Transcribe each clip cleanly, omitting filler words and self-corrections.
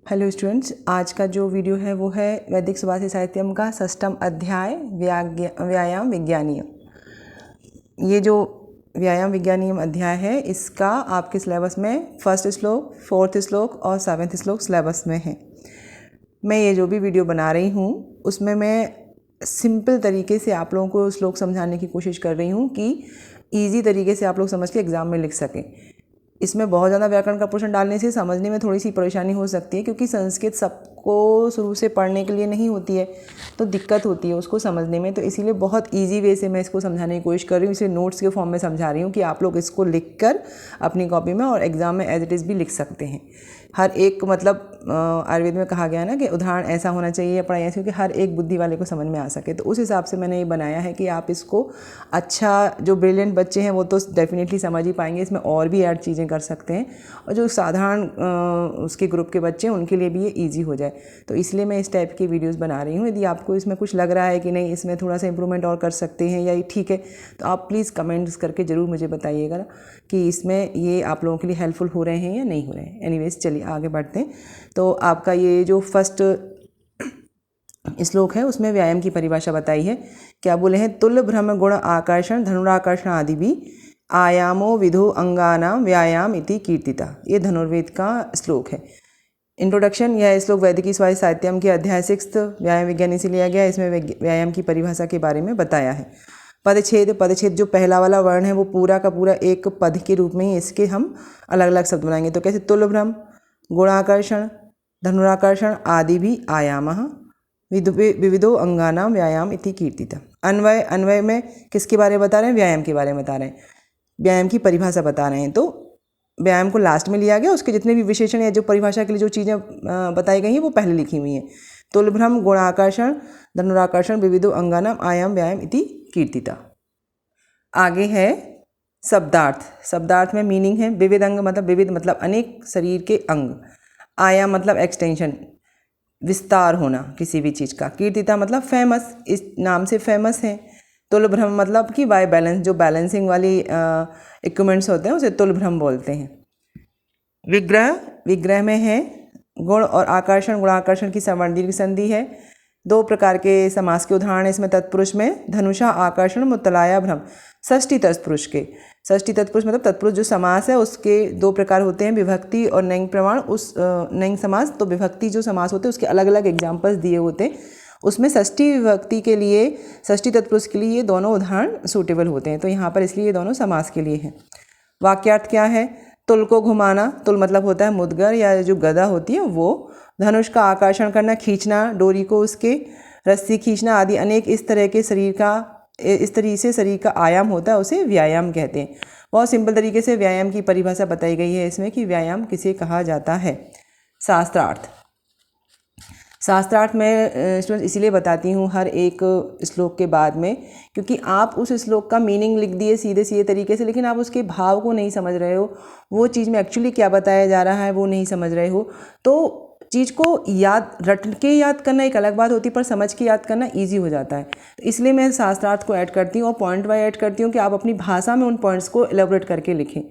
Hello students, आज का जो वीडियो है वो है वैदिक सुभाषित साहित्यम का षष्ठम अध्याय व्यायाम विज्ञानीयम। ये जो व्यायाम विज्ञानीयम अध्याय है इसका आपके सिलेबस में फर्स्ट श्लोक, फोर्थ श्लोक और सेवेंथ श्लोक सिलेबस में है। मैं ये जो भी वीडियो बना रही हूँ उसमें मैं सिंपल तरीके से आप लोगों को श्लोक समझाने की कोशिश कर रही हूँ कि ईजी तरीके से आप लोग समझ के एग्ज़ाम में लिख सकें। इसमें बहुत ज़्यादा व्याकरण का पोर्शन डालने से समझने में थोड़ी सी परेशानी हो सकती है, क्योंकि संस्कृत सबको शुरू से पढ़ने के लिए नहीं होती है, तो दिक्कत होती है उसको समझने में। तो इसीलिए बहुत इजी वे से मैं इसको समझाने की कोशिश कर रही हूँ। इसे नोट्स के फॉर्म में समझा रही हूँ कि आप लोग इसको लिख कर अपनी कॉपी में और एग्ज़ाम में एज इट इज़ भी लिख सकते हैं। हर एक मतलब आयुर्वेद में कहा गया है ना कि उदाहरण ऐसा होना चाहिए या पढ़ाई ऐसी हो कि हर एक बुद्धि वाले को समझ में आ सके। तो उस हिसाब से मैंने ये बनाया है कि आप इसको अच्छा, जो ब्रिलियंट बच्चे हैं वो तो डेफिनेटली समझ ही पाएंगे, इसमें और भी ऐड चीज़ें कर सकते हैं, और जो साधारण उसके ग्रुप के बच्चे हैं उनके लिए भी ये ईजी हो जाए। तो इसलिए मैं इस टाइप की वीडियोज़ बना रही हूँ। यदि आपको इसमें कुछ लग रहा है कि नहीं, इसमें थोड़ा सा इंप्रूवमेंट और कर सकते हैं या ये ठीक है, तो आप प्लीज़ कमेंट्स करके ज़रूर मुझे बताइएगा कि इसमें ये आप लोगों के लिए हेल्पफुल हो रहे हैं या नहीं हो रहे हैं। एनीवेज चलिए आगे बढ़ते हैं। तो आपका ये जो फर्स्ट श्लोक है उसमें व्यायाम की परिभाषा बताई है। क्या बोले हैं? तुल्य ब्रह्म गुण आकर्षण धनुराकर्षण आदि भी आयामो विधो अंगानाम व्यायाम इति कीर्तिता। ये धनुर्वेद का श्लोक है। इंट्रोडक्शन: यह श्लोक वैदिकी स्वास्थ्य साहित्यम के अध्याय 6 व्यायाम विज्ञानी से लिया गया। इसमें व्यायाम की परिभाषा के बारे में बताया है। पदच्छेद जो पहला वाला वर्ण है वो पूरा का पूरा एक पद के रूप में ही इसके हम अलग अलग शब्द बनाएंगे। तो कैसे? तुल्य ब्रह्म गुणाकर्षण धनुराकर्षण आदि भी आयामः विविधो अंगानाम व्यायाम इति कीर्तिता। अन्वय में किसके बारे में बता रहे हैं? व्यायाम के बारे में बता रहे हैं, व्यायाम की परिभाषा बता रहे हैं। तो व्यायाम को लास्ट में लिया गया, उसके जितने भी विशेषण या जो परिभाषा के लिए जो चीज़ें बताई गई हैं वो पहले लिखी हुई हैं। तुल्य ब्रह्म गुणाकर्षण धनुराकर्षण विविधो अंगानाम आयाम व्यायाम इति कीर्तिता। आगे है शब्दार्थ। शब्दार्थ में मीनिंग है विविध अंग मतलब विविध मतलब अनेक शरीर के अंग। आयाम मतलब एक्सटेंशन, विस्तार होना किसी भी चीज़ का। कीर्तिता मतलब फेमस, इस नाम से फेमस है। तुल्य ब्रह्म मतलब कि बाय बैलेंस, जो बैलेंसिंग वाली इक्विपमेंट्स होते हैं उसे तुल्य ब्रह्म बोलते हैं। विग्रह में है गुण और आकर्षण, गुणाकर्षण की सवर्ण दीर्घ संधि है। दो प्रकार के समास के उदाहरण इसमें। तत्पुरुष में धनुषा आकर्षण मुत्तलाया भ्रम। षष्ठी तत्पुरुष के, षष्ठी तत्पुरुष मतलब तत्पुरुष जो समास है उसके दो प्रकार होते हैं, विभक्ति और नैंग प्रमाण। उस नैंग समास, तो विभक्ति जो समास होते हैं उसके अलग अलग एग्जाम्पल्स दिए होते हैं। उसमें षष्ठी विभक्ति के लिए, षष्ठी तत्पुरुष के लिए ये दोनों उदाहरण सूटेबल होते हैं। तो यहाँ पर इसलिए ये दोनों समास के लिए हैं। वाक्यार्थ क्या है? तुल को घुमाना, तुल मतलब होता है मुद्गर या जो गदा होती है वो। धनुष का आकर्षण करना, खींचना, डोरी को उसके, रस्सी खींचना आदि अनेक इस तरह के शरीर का, इस तरीके से शरीर का आयाम होता है, उसे व्यायाम कहते हैं। बहुत सिंपल तरीके से व्यायाम की परिभाषा बताई गई है इसमें कि व्यायाम किसे कहा जाता है। शास्त्रार्थ। शास्त्रार्थ में स्टूडेंट्स इसीलिए बताती हूँ हर एक श्लोक के बाद में, क्योंकि आप उस श्लोक का मीनिंग लिख दिए सीधे सीधे तरीके से, लेकिन आप उसके भाव को नहीं समझ रहे हो, वो चीज़ में एक्चुअली क्या बताया जा रहा है वो नहीं समझ रहे हो। तो चीज़ को रट के याद करना एक अलग बात होती है, पर समझ के याद करना ईजी हो जाता है। तो इसलिए मैं शास्त्रार्थ को ऐड करती हूँ और पॉइंट वाइज ऐड करती हूँ कि आप अपनी भाषा में उन पॉइंट्स को एलेबोरेट करके लिखें।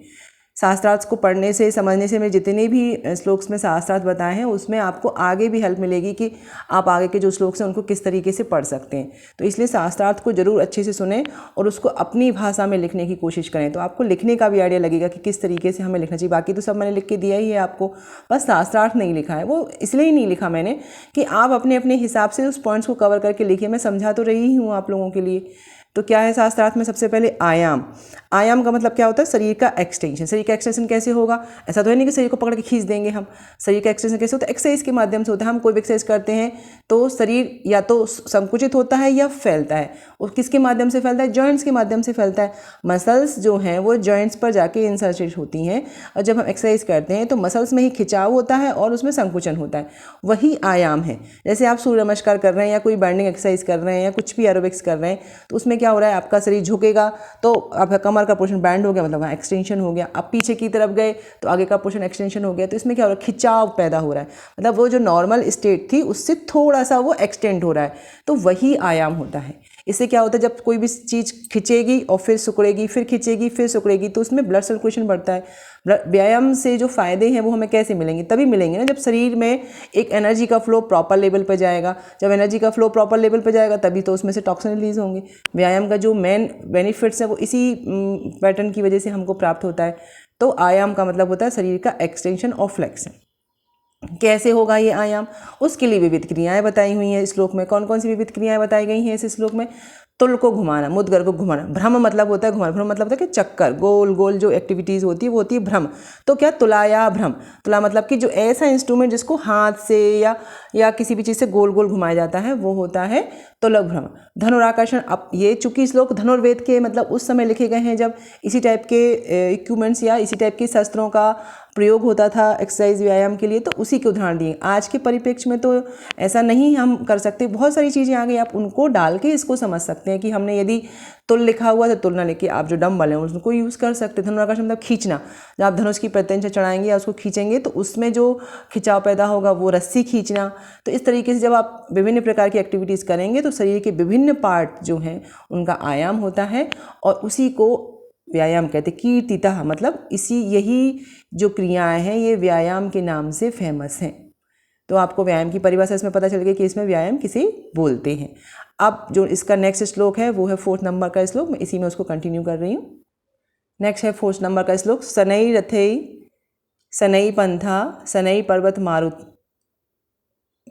शास्त्रार्थ को पढ़ने से, समझने से, मैं जितने भी श्लोक्स में शास्त्रार्थ बताए हैं उसमें आपको आगे भी हेल्प मिलेगी कि आप आगे के जो श्लोक्स हैं उनको किस तरीके से पढ़ सकते हैं। तो इसलिए शास्त्रार्थ को जरूर अच्छे से सुनें और उसको अपनी भाषा में लिखने की कोशिश करें, तो आपको लिखने का भी आइडिया लगेगा कि किस तरीके से हमें लिखना चाहिए। बाकी तो सब मैंने लिख के दिया ही है आपको, बस शास्त्रार्थ नहीं लिखा है। वो इसलिए ही नहीं लिखा मैंने कि आप अपने अपने हिसाब से उस पॉइंट्स को कवर करके लिखिए। मैं समझा तो रही हूँ आप लोगों के लिए। तो क्या है शास्त्रार्थ में? सबसे पहले आयाम। आयाम का मतलब क्या होता है? शरीर का एक्सटेंशन। शरीर का एक्सटेंशन कैसे होगा? ऐसा तो है नहीं कि शरीर को पकड़ के खींच देंगे हम। शरीर का एक्सटेंशन कैसे होता है? एक्सरसाइज के माध्यम से होता है। हम कोई भी एक्सरसाइज करते हैं तो शरीर या तो संकुचित होता है या फैलता है। और किसके माध्यम से फैलता है? जॉइंट्स के माध्यम से फैलता है। मसल्स जो हैं वो जॉइंट्स पर जाके इंसर्टेड होती हैं, और जब हम एक्सरसाइज करते हैं तो मसल्स में ही खिंचाव होता है और उसमें संकुचन होता है, वही आयाम है। जैसे आप सूर्य नमस्कार कर रहे हैं या कोई बर्निंग एक्सरसाइज कर रहे हैं या कुछ भी एरोबिक्स कर रहे हैं, तो उसमें क्या हो रहा है? आपका शरीर झुकेगा तो आपका कमर का पोर्शन बैंड हो गया, मतलब वहाँ एक्सटेंशन हो गया। आप पीछे की तरफ गए तो आगे का पोर्शन एक्सटेंशन हो गया। तो इसमें क्या हो रहा है? खिंचाव पैदा हो रहा है, मतलब वो जो नॉर्मल स्टेट थी उससे थोड़ा सा वो एक्सटेंड हो रहा है, तो वही आयाम होता है। इससे क्या होता है, जब कोई भी चीज़ खिंचेगी और फिर सिकुड़ेगी, फिर खिंचेगी, फिर सिकुड़ेगी, तो उसमें ब्लड सर्कुलेशन बढ़ता है। व्यायाम से जो फ़ायदे हैं वो हमें कैसे मिलेंगे, तभी मिलेंगे ना जब शरीर में एक एनर्जी का फ्लो प्रॉपर लेवल पर जाएगा। जब एनर्जी का फ्लो प्रॉपर लेवल पर जाएगा तभी तो उसमें से टॉक्सिन रिलीज होंगे। व्यायाम का जो मेन बेनिफिट्स है वो इसी पैटर्न की वजह से हमको प्राप्त होता है। तो आयाम का मतलब होता है शरीर का एक्सटेंशन और फ्लेक्शन। कैसे होगा ये आयाम, उसके लिए विविध क्रियाएं बताई हुई हैं श्लोक में। कौन कौन सी विविध क्रियाएं बताई गई हैं इस श्लोक में? तुल को घुमाना, मुद्गर को घुमाना, भ्रम मतलब होता है घुमाना, भ्रम मतलब होता है कि चक्कर, गोल गोल जो एक्टिविटीज़ होती है वो होती है भ्रम। तो क्या तुलाया भ्रम, तुला मतलब कि जो ऐसा इंस्ट्रूमेंट जिसको हाथ से या किसी भी चीज़ से गोल गोल घुमाया जाता है वो होता है तुलक भ्रम। धनुराकर्षण, अब ये चूंकि श्लोक धनुर्वेद के मतलब उस समय लिखे गए हैं जब इसी टाइप के इक्विपमेंट्स या इसी टाइप के शस्त्रों का प्रयोग होता था एक्सरसाइज व्यायाम के लिए, तो उसी के उदाहरण दिए। आज के परिप्रेक्ष्य में तो ऐसा नहीं हम कर सकते, बहुत सारी चीज़ें आ गई, आप उनको डाल के इसको समझ सकते हैं कि हमने यदि तुल लिखा हुआ तो तुलना लेके आप जो डम्बल हैं उसको यूज़ कर सकते हैं। धनुराकर्षण मतलब खींचना, जब आप धनुष की प्रत्यंचा चढ़ाएंगे या उसको खींचेंगे तो उसमें जो खिंचाव पैदा होगा वो रस्सी खींचना। तो इस तरीके से जब आप विभिन्न प्रकार की एक्टिविटीज़ करेंगे तो शरीर के विभिन्न पार्ट जो हैं उनका आयाम होता है और उसी को व्यायाम कहते हैं। कीर्तितः मतलब यही जो क्रियाएं हैं ये व्यायाम के नाम से फेमस हैं। तो आपको व्यायाम की परिभाषा इसमें पता चल गई कि इसमें व्यायाम किसे बोलते हैं। अब जो इसका नेक्स्ट श्लोक है वो है 4 नंबर का श्लोक, मैं इसी में उसको कंटिन्यू कर रही हूँ। नेक्स्ट है 4 नंबर का श्लोक। शनै रथै शनै पंथा शनै पर्वत मारुत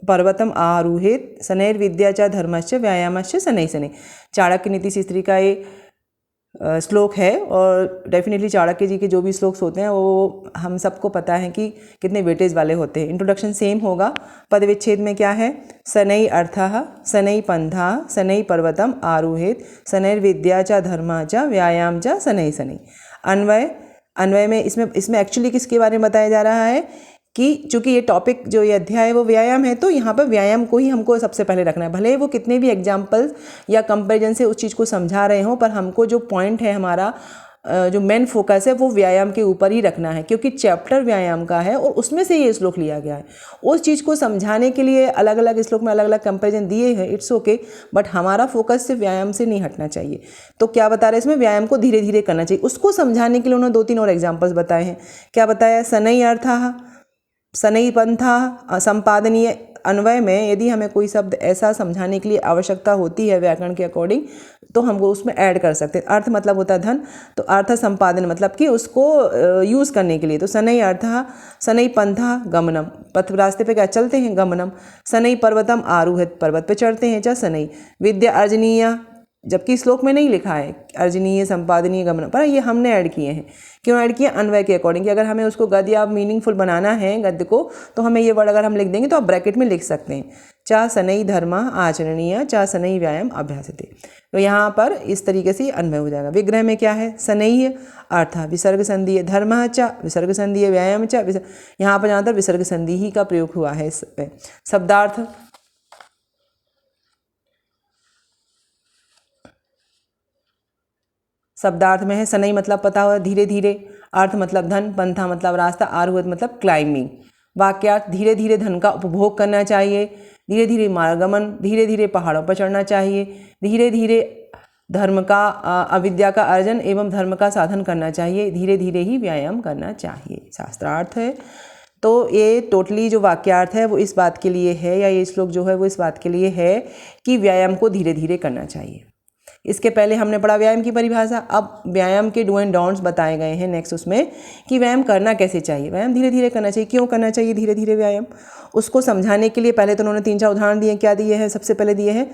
पर्वतम आरुहेत शनैर्विद्या च धर्मश्च व्यायामश्च शनै शनै। चाणक्य नीति शास्त्री का ये श्लोक है और डेफिनेटली चाणक्य जी के जो भी श्लोक्स होते हैं वो हम सबको पता है कि कितने वेटेज वाले होते हैं। इंट्रोडक्शन सेम होगा। पद विच्छेद में क्या है? शनै अर्थः शनै पंथः शनै पर्वतम आरुहेत शनैर्विद्या च धर्मः च व्यायाम च शनै शनै। अन्वय में इसमें एक्चुअली किसके बारे में बताया जा रहा है कि चूंकि ये टॉपिक जो ये अध्याय है वो व्यायाम है, तो यहाँ पर व्यायाम को ही हमको सबसे पहले रखना है। भले वो कितने भी एग्जाम्पल्स या कंपैरिजन से उस चीज़ को समझा रहे हों, पर हमको जो पॉइंट है हमारा जो मेन फोकस है वो व्यायाम के ऊपर ही रखना है, क्योंकि चैप्टर व्यायाम का है और उसमें से ये श्लोक लिया गया है। उस चीज़ को समझाने के लिए अलग अलग श्लोक में अलग अलग कंपैरिजन दिए हैं, इट्स ओके, बट हमारा फोकस सिर्फ व्यायाम से नहीं हटना चाहिए। तो क्या बता रहे हैं इसमें? व्यायाम को धीरे धीरे करना चाहिए। उसको समझाने के लिए उन्होंने 2-3 और एग्जाम्पल्स बताए हैं। क्या बताया? शनै अर्थः शनै पंथा संपादनीय। अन्वय में यदि हमें कोई शब्द ऐसा समझाने के लिए आवश्यकता होती है व्याकरण के अकॉर्डिंग तो हम वो उसमें ऐड कर सकते हैं। अर्थ मतलब होता है धन, तो अर्थ संपादन मतलब कि उसको यूज़ करने के लिए। तो शनै अर्थः शनै पंथा गमनम, पथ रास्ते पे क्या चलते हैं, गमनम। शनै पर्वतम आरुह्य, पर्वत पे चढ़ते हैं, चा शनै। विद्या अर्जनीय, जबकि श्लोक में नहीं लिखा है अर्जनीय संपादनीय गमन, पर ये हमने ऐड किए हैं। क्यों ऐड किए? अन्वय के अकॉर्डिंग कि अगर हमें उसको गद्य या मीनिंगफुल बनाना है गद्य को, तो हमें ये वर्ड अगर हम लिख देंगे तो आप ब्रैकेट में लिख सकते हैं, चा शनै धर्म आचरणीय चा शनै व्यायाम अभ्यासते। तो यहाँ पर इस तरीके से अन्वय हो जाएगा। विग्रह में क्या है? शनै अर्थ विसर्ग संधि, धर्म चा विसर्ग संधि, व्यायाम चा यहाँ पर जहाँ तक विसर्ग संधि ही का प्रयोग हुआ है इस पे। शब्दार्थ शब्दार्थ में है शनै मतलब पता हुआ धीरे धीरे, अर्थ मतलब धन, पंथा मतलब रास्ता, आरुह्य मतलब क्लाइंबिंग। वाक्यार्थ धीरे धीरे धन का उपभोग करना चाहिए, धीरे धीरे मार्गमन, धीरे धीरे पहाड़ों पर चढ़ना चाहिए, धीरे धीरे धर्म का अविद्या का अर्जन एवं धर्म का साधन करना चाहिए, धीरे धीरे ही व्यायाम करना चाहिए। शास्त्रार्थ है। तो ये टोटली जो वाक्यार्थ है वो इस बात के लिए है, या ये श्लोक जो है वो इस बात के लिए है कि व्यायाम को धीरे धीरे करना चाहिए। इसके पहले हमने पढ़ा व्यायाम की परिभाषा, अब व्यायाम के डू एंड डोंट्स बताए गए हैं नेक्स्ट उसमें कि व्यायाम करना कैसे चाहिए। व्यायाम धीरे धीरे करना चाहिए। क्यों करना चाहिए धीरे धीरे व्यायाम? उसको समझाने के लिए पहले तो उन्होंने 3-4 उदाहरण दिए। क्या दिए हैं? सबसे पहले दिए हैं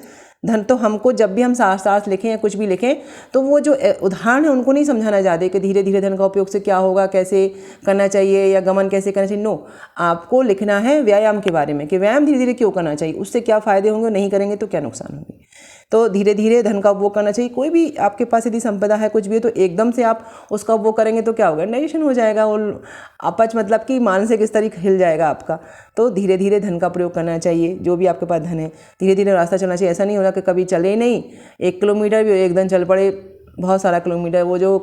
धन। तो हमको जब भी हम शास्त्र लिखें या कुछ भी लिखें तो वो जो उदाहरण है उनको नहीं समझाना चाहते कि धीरे धीरे धन का उपयोग से क्या होगा, कैसे करना चाहिए या गमन कैसे करना चाहिए। नो, आपको लिखना है व्यायाम के बारे में कि व्यायाम धीरे धीरे क्यों करना चाहिए, उससे क्या फ़ायदे होंगे, नहीं करेंगे तो क्या नुकसान होंगे। तो धीरे धीरे धन का उपभोग करना चाहिए। कोई भी आपके पास यदि संपदा है कुछ भी है तो एकदम से आप उसका उपभोग करेंगे तो क्या होगा? डाइजेशन हो जाएगा, और अपच मतलब कि मानसिक स्तर हिल जाएगा आपका। तो धीरे धीरे धन का प्रयोग करना चाहिए। जो भी आपके पास धन है धीरे धीरे रास्ता चलना चाहिए। ऐसा नहीं हो रहा कि कभी चले नहीं 1 किलोमीटर भी एकदम चल पड़े बहुत सारा किलोमीटर, वो जो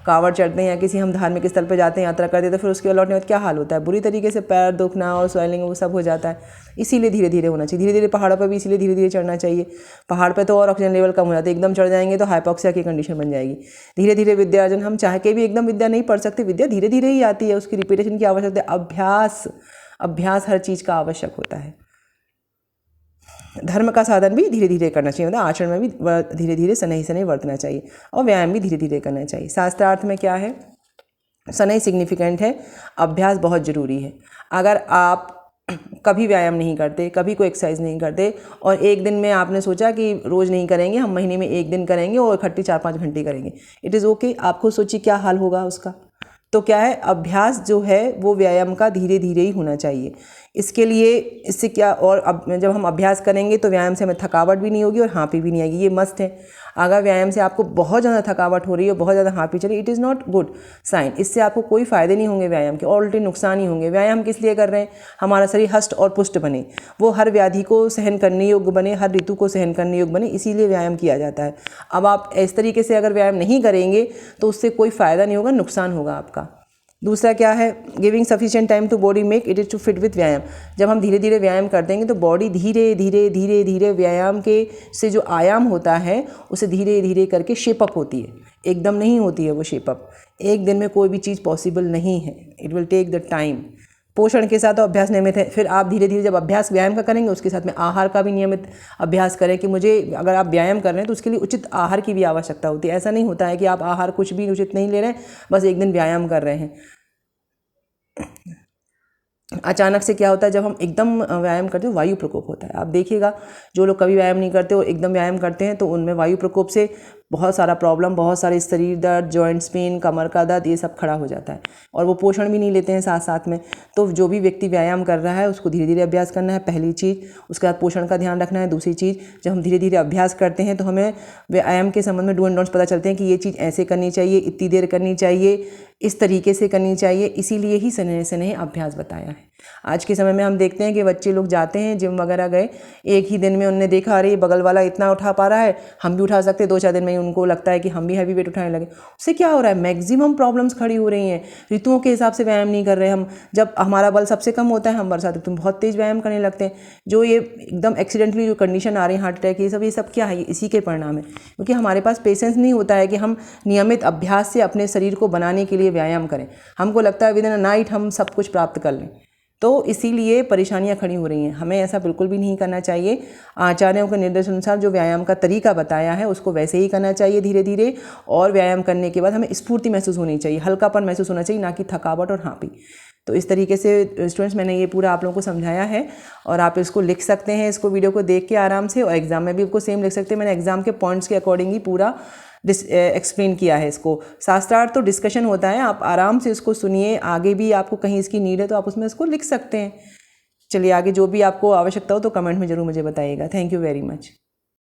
कावड़ चढ़ते हैं या किसी हम धार्मिक स्थल पर जाते हैं, यात्रा करते हैं, तो फिर उसके लौटने में क्या हाल होता है, बुरी तरीके से पैर दुखना और स्वेलिंग वो सब हो जाता है। इसीलिए धीरे धीरे होना चाहिए। धीरे धीरे पहाड़ों पर भी इसीलिए धीरे धीरे चढ़ना चाहिए। पहाड़ पर तो और ऑक्सीजन लेवल कम हो जाता है, एकदम चढ़ जाएंगे तो हाइपोक्सिया की कंडीशन बन जाएगी। धीरे धीरे विद्या अर्जन, हम चाह के भी एकदम विद्या नहीं पढ़ सकते, विद्या धीरे धीरे ही आती है, उसकी रिपीटेशन की आवश्यकता है। अभ्यास हर चीज़ का आवश्यक होता है। धर्म का साधन भी धीरे धीरे करना चाहिए, मतलब आचरण में भी धीरे धीरे शनैः शनैः वर्तना चाहिए, और व्यायाम भी धीरे धीरे करना चाहिए। शास्त्रार्थ में क्या है, शनैः सिग्निफिकेंट है, अभ्यास बहुत ज़रूरी है। अगर आप कभी व्यायाम नहीं करते, कभी कोई एक्सरसाइज नहीं करते, और एक दिन में आपने सोचा कि रोज़ नहीं करेंगे, हम महीने में एक दिन करेंगे और इकट्ठी 4-5 घंटे करेंगे, इट इज़ ओके। आपको सोचिए क्या हाल होगा उसका। तो क्या है, अभ्यास जो है वो व्यायाम का धीरे धीरे ही होना चाहिए। इसके लिए, इससे क्या, और अब जब हम अभ्यास करेंगे तो व्यायाम से हमें थकावट भी नहीं होगी और हाँपी भी नहीं आएगी, ये मस्त है। अगर व्यायाम से आपको बहुत ज़्यादा थकावट हो रही है, बहुत ज़्यादा हाँपी चली, it is not good sign. इससे आपको कोई फ़ायदे नहीं होंगे व्यायाम के, और उल्टे नुकसान ही होंगे। व्यायाम किस लिए कर रहे हैं, हमारा शरीर हष्ट और पुष्ट बने, वो हर व्याधि को सहन करने योग्य बने, हर ऋतु को सहन करने योग्य बने, इसीलिए व्यायाम किया जाता है। अब आप इस तरीके से अगर व्यायाम नहीं करेंगे तो उससे कोई फ़ायदा नहीं होगा, नुकसान होगा आपका। दूसरा क्या है, giving sufficient time to body make it is to fit with व्यायाम। जब हम धीरे धीरे व्यायाम कर देंगे तो बॉडी धीरे धीरे धीरे धीरे व्यायाम के से जो आयाम होता है उसे धीरे धीरे करके शेपअप होती है, एकदम नहीं होती है वो शेपअप। एक दिन में कोई भी चीज़ पॉसिबल नहीं है, it will take the time. पोषण के साथ तो अभ्यास नियमित है। फिर आप धीरे धीरे जब अभ्यास व्यायाम का करेंगे, उसके साथ में आहार का भी नियमित अभ्यास करें कि मुझे, अगर आप व्यायाम कर रहे हैं तो उसके लिए उचित आहार की भी आवश्यकता होती है। ऐसा नहीं होता है कि आप आहार कुछ भी उचित नहीं ले रहे हैं, बस एक दिन व्यायाम कर रहे हैं। अचानक से क्या होता है, जब हम एकदम व्यायाम करते हैं वायु प्रकोप होता है। आप देखिएगा, जो लोग कभी व्यायाम नहीं करते और एकदम व्यायाम करते हैं तो उनमें वायु प्रकोप से बहुत सारा प्रॉब्लम, बहुत सारे शरीर दर्द, जॉइंट्स पेन, कमर का दर्द, ये सब खड़ा हो जाता है, और वो पोषण भी नहीं लेते हैं साथ साथ में। तो जो भी व्यक्ति व्यायाम कर रहा है उसको धीरे धीरे अभ्यास करना है, पहली चीज़। उसके बाद पोषण का ध्यान रखना है। दूसरी चीज़, जब हम धीरे धीरे अभ्यास करते हैं तो हमें व्यायाम के संबंध में डू एंड डोंट्स पता चलते हैं कि ये चीज़ ऐसे करनी चाहिए, इतनी देर करनी चाहिए, इस तरीके से करनी चाहिए। इसीलिए ही शनैः शनैः अभ्यास बताया है। आज के समय में हम देखते हैं कि बच्चे लोग जाते हैं जिम वगैरह गए, एक ही दिन में उनने देखा अरे बगल वाला इतना उठा पा रहा है, हम भी उठा सकते हैं। 2-4 दिन में ही उनको लगता है कि हम भी हैवी वेट उठाने लगे। उससे क्या हो रहा है, मैक्सिमम प्रॉब्लम्स खड़ी हो रही हैं। ऋतुओं के हिसाब से व्यायाम नहीं कर रहे हम। जब हमारा बल सबसे कम होता है, हम बरसात ऋतु में बहुत तेज़ व्यायाम करने लगते हैं। जो ये एकदम एक्सीडेंटली जो कंडीशन आ रही है, हार्ट अटैक, ये सब क्या है, इसी के परिणाम है। क्योंकि हमारे पास पेशेंस नहीं होता है कि हम नियमित अभ्यास से अपने शरीर को बनाने के लिए व्यायाम करें। हमको लगता है विद इन अ नाइट हम सब कुछ प्राप्त कर लें, तो इसीलिए परेशानियां खड़ी हो रही हैं। हमें ऐसा बिल्कुल भी नहीं करना चाहिए। आचार्यों के निर्देश अनुसार जो व्यायाम का तरीका बताया है उसको वैसे ही करना चाहिए धीरे धीरे, और व्यायाम करने के बाद हमें स्फूर्ति महसूस होनी चाहिए, हल्कापन महसूस होना चाहिए, ना कि थकावट और हाँपी। तो इस तरीके से स्टूडेंट्स मैंने ये पूरा आप लोगों को समझाया है, और आप इसको लिख सकते हैं, इसको वीडियो को देख के आराम से, और एग्जाम में भी आपको सेम लिख सकते हैं। मैंने एग्जाम के पॉइंट्स के अकॉर्डिंग ही पूरा एक्सप्लेन किया है इसको। शास्त्रार्थ तो डिस्कशन होता है, आप आराम से इसको सुनिए। आगे भी आपको कहीं इसकी नीड है तो आप उसमें इसको लिख सकते हैं। चलिए आगे जो भी आपको आवश्यकता हो तो कमेंट में ज़रूर मुझे बताइएगा। Thank you very much.